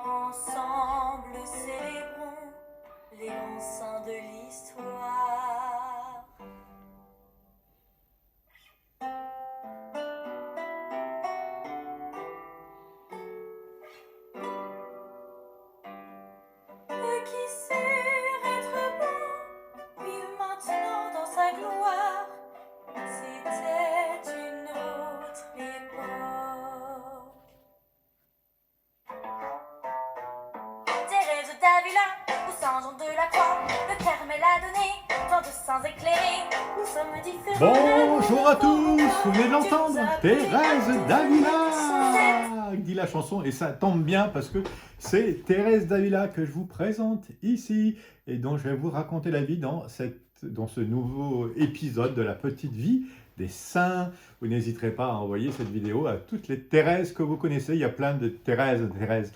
Ensemble, célébrons les grands saints de l'histoire. Eux qui surent être bons vivent maintenant dans sa gloire. C'était une autre époque. Thérèse d'Avila, ou Saint Jean de la Croix, le Carmel a donné tant de saints éclairés. Nous sommes différents. Bonjour à tous, vous venez de l'entendre, Thérèse d'Avila, dit la chanson, et ça tombe bien parce que c'est Thérèse d'Avila que je vous présente ici et dont je vais vous raconter la vie dans ce nouveau épisode de la petite vie des saints. Vous n'hésiterez pas à envoyer cette vidéo à toutes les Thérèses que vous connaissez. Il y a plein de Thérèse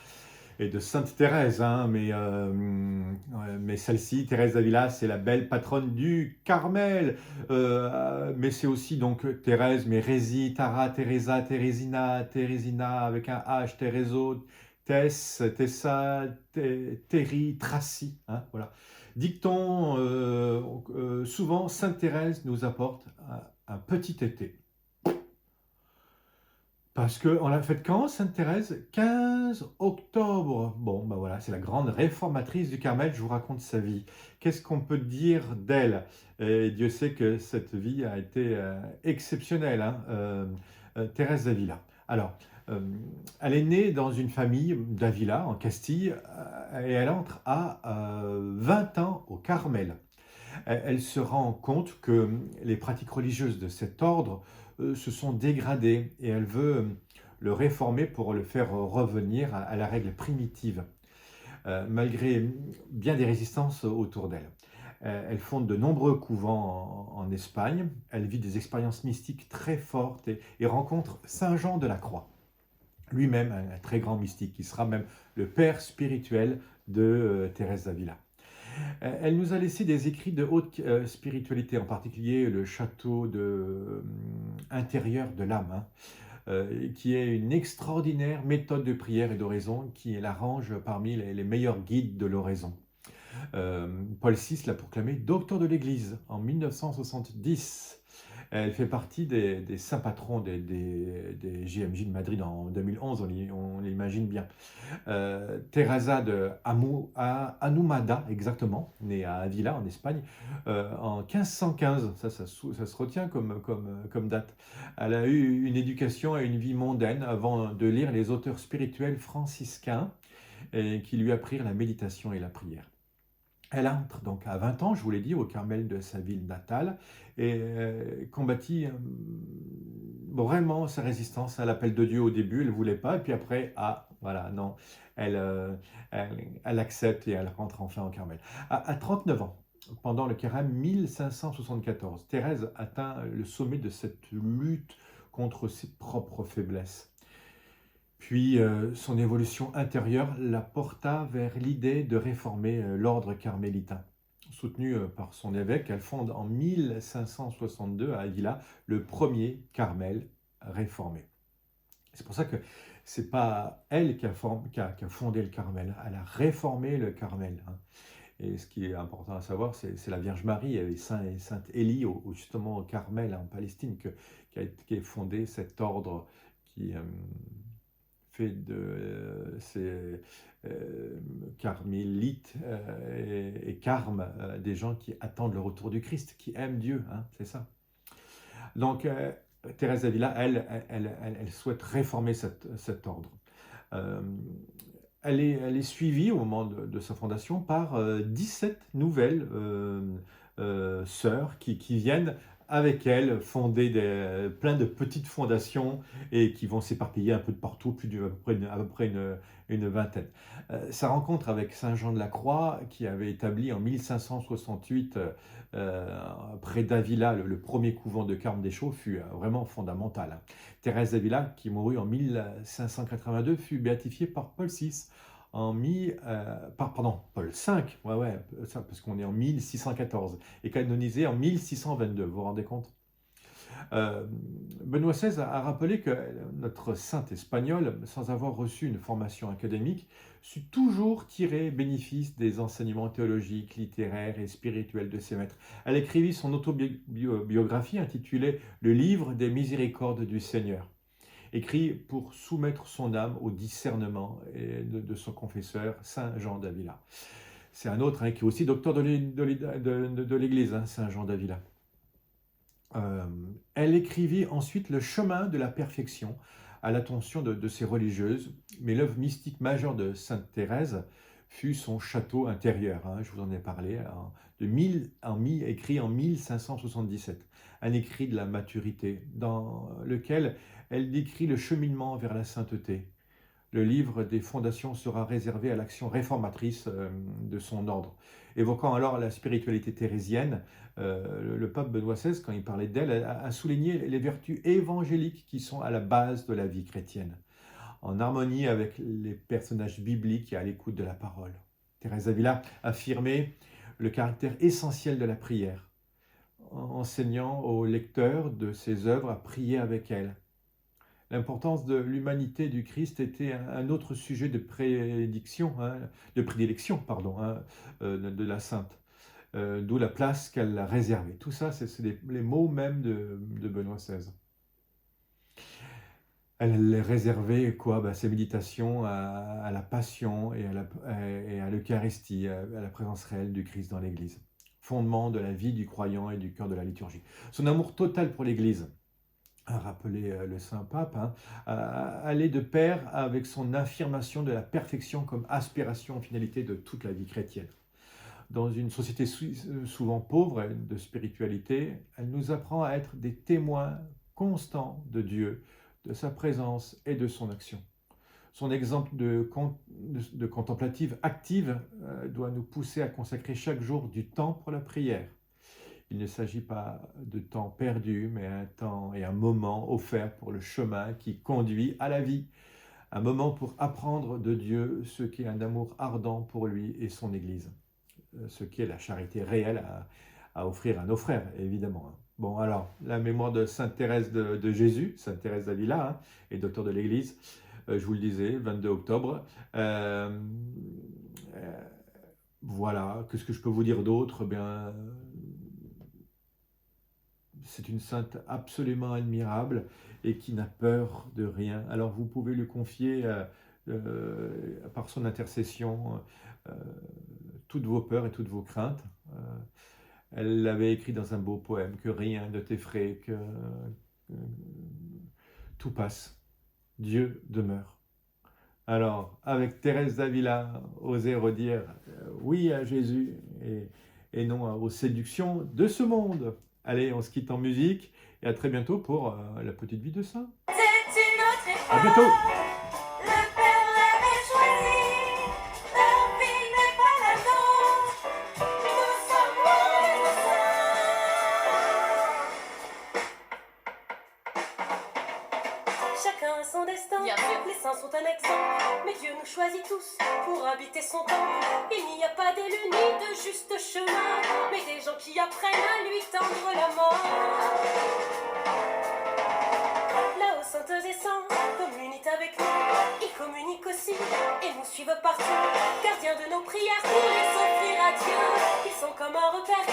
et de Sainte Thérèse, hein, mais celle-ci, Thérèse d'Avila, c'est la belle patronne du Carmel. Mais c'est aussi donc Thérèse, Mérésie, Tara, Teresa, Thérésina avec un H, Théréso, Tess, Tessa, Théri, Tracy. Hein, voilà. Dicton, souvent Sainte Thérèse nous apporte un petit été. Parce qu'on l'a faite quand, Sainte Thérèse? 15 octobre. Bon, ben voilà, c'est la grande réformatrice du Carmel, je vous raconte sa vie. Qu'est-ce qu'on peut dire d'elle? Et Dieu sait que cette vie a été exceptionnelle, hein, Thérèse d'Avila. Alors, elle est née dans une famille d'Avila, en Castille, et elle entre à 20 ans au Carmel. Elle se rend compte que les pratiques religieuses de cet ordre se sont dégradées et elle veut le réformer pour le faire revenir à la règle primitive, malgré bien des résistances autour d'elle. Elle fonde de nombreux couvents en Espagne, elle vit des expériences mystiques très fortes et rencontre Saint Jean de la Croix, lui-même un très grand mystique, qui sera même le père spirituel de Thérèse d'Avila. Elle nous a laissé des écrits de haute spiritualité, en particulier le château intérieur de l'âme, hein, qui est une extraordinaire méthode de prière et d'oraison qui la range parmi les meilleurs guides de l'oraison. Paul VI l'a proclamé docteur de l'Église en 1970. Elle fait partie des saints patrons des JMJ de Madrid en 2011, on l'imagine bien. Teresa de Anumada, exactement, née à Avila en Espagne, en 1515, ça se retient comme date. Elle a eu une éducation et une vie mondaine avant de lire les auteurs spirituels franciscains qui lui apprirent la méditation et la prière. Elle entre donc à 20 ans, je vous l'ai dit, au Carmel de sa ville natale et combattit vraiment sa résistance à l'appel de Dieu au début. Elle ne voulait pas, et puis après, voilà, non, elle accepte et elle rentre enfin au Carmel. À 39 ans, pendant le carême 1574, Thérèse atteint le sommet de cette lutte contre ses propres faiblesses. Puis son évolution intérieure la porta vers l'idée de réformer l'ordre carmélitain. Soutenue par son évêque, elle fonde en 1562 à Avila le premier Carmel réformé. C'est pour ça que ce n'est pas elle qui a fondé le Carmel, elle a réformé le Carmel. Hein. Et ce qui est important à savoir, c'est la Vierge Marie et Sainte Élie, justement au Carmel en Palestine, qui a fondé cet ordre qui fait de ces carmélites et carmes des gens qui attendent le retour du Christ, qui aiment Dieu, hein, c'est ça. Donc, Thérèse d'Avila, elle souhaite réformer cet ordre. Elle est suivie au moment de sa fondation par 17 nouvelles sœurs qui viennent avec elle fonder plein de petites fondations et qui vont s'éparpiller un peu de partout, à peu près une vingtaine. Sa rencontre avec Saint Jean de la Croix, qui avait établi en 1568 près d'Avila le premier couvent de Carme des Chauds, fut vraiment fondamentale. Hein. Thérèse d'Avila, qui mourut en 1582, fut béatifiée par Paul VI Paul V, parce qu'on est en 1614, et canonisée en 1622, vous vous rendez compte? Euh, Benoît XVI a rappelé que notre saint espagnol, sans avoir reçu une formation académique, sut toujours tirer bénéfice des enseignements théologiques, littéraires et spirituels de ses maîtres. Elle écrivit son autobiographie intitulée Le livre des miséricordes du Seigneur, écrit pour soumettre son âme au discernement de son confesseur, Saint Jean d'Avila. C'est un autre qui est aussi docteur de l'Église, Saint Jean d'Avila. Elle écrivit ensuite Le chemin de la perfection à l'attention de ses religieuses, mais l'œuvre mystique majeure de Sainte Thérèse fut son château intérieur. Je vous en ai parlé, écrit en 1577, un écrit de la maturité, dans lequel elle décrit le cheminement vers la sainteté. Le livre des fondations sera réservé à l'action réformatrice de son ordre. Évoquant alors la spiritualité thérésienne, le pape Benoît XVI, quand il parlait d'elle, a souligné les vertus évangéliques qui sont à la base de la vie chrétienne, en harmonie avec les personnages bibliques et à l'écoute de la parole. Thérèse d'Avila affirmait le caractère essentiel de la prière, enseignant aux lecteurs de ses œuvres à prier avec elle. L'importance de l'humanité du Christ était un autre sujet de prédilection, de la sainte, d'où la place qu'elle a réservée. Tout ça, c'est les mots même de Benoît XVI. Elle réservait ses méditations à la passion et à l'Eucharistie, à la présence réelle du Christ dans l'Église, fondement de la vie du croyant et du cœur de la liturgie. Son amour total pour l'Église, a rappelé le Saint-Pape, allait de pair avec son affirmation de la perfection comme aspiration en finalité de toute la vie chrétienne. Dans une société souvent pauvre de spiritualité, elle nous apprend à être des témoins constants de Dieu, de sa présence et de son action. Son exemple de contemplative active doit nous pousser à consacrer chaque jour du temps pour la prière. Il ne s'agit pas de temps perdu, mais un temps et un moment offert pour le chemin qui conduit à la vie. Un moment pour apprendre de Dieu ce qu'est un amour ardent pour lui et son Église. Ce qu'est la charité réelle à offrir à nos frères, évidemment. Bon, alors, la mémoire de Sainte Thérèse de Jésus, Sainte Thérèse d'Avila, et docteur de l'Église, je vous le disais, 22 octobre. Voilà, qu'est-ce que je peux vous dire d'autre? C'est une sainte absolument admirable et qui n'a peur de rien. Alors vous pouvez lui confier par son intercession toutes vos peurs et toutes vos craintes. Elle l'avait écrit dans un beau poème, que rien ne t'effraie, que tout passe, Dieu demeure. Alors, avec Thérèse d'Avila, osez redire oui à Jésus et non aux séductions de ce monde. Allez, on se quitte en musique et à très bientôt pour la petite vie de saint. C'est une autre époque. À bientôt. Le Père l'avait choisi. Leur vie n'est pas la nôtre. Nous sommes moins de saints. Chacun a son destin. Bien sûr. Les saints sont un exemple. Mais Dieu nous choisit tous pour habiter son temple. Il n'y a pas d'élu ni de juste chemin, mais des gens qui apprennent à lui tendre la main. Là-haut, saintes et saints communiquent avec nous. Ils communiquent aussi et nous suivent partout. Gardiens de nos prières pour les offrir à Dieu. Ils sont comme un repère.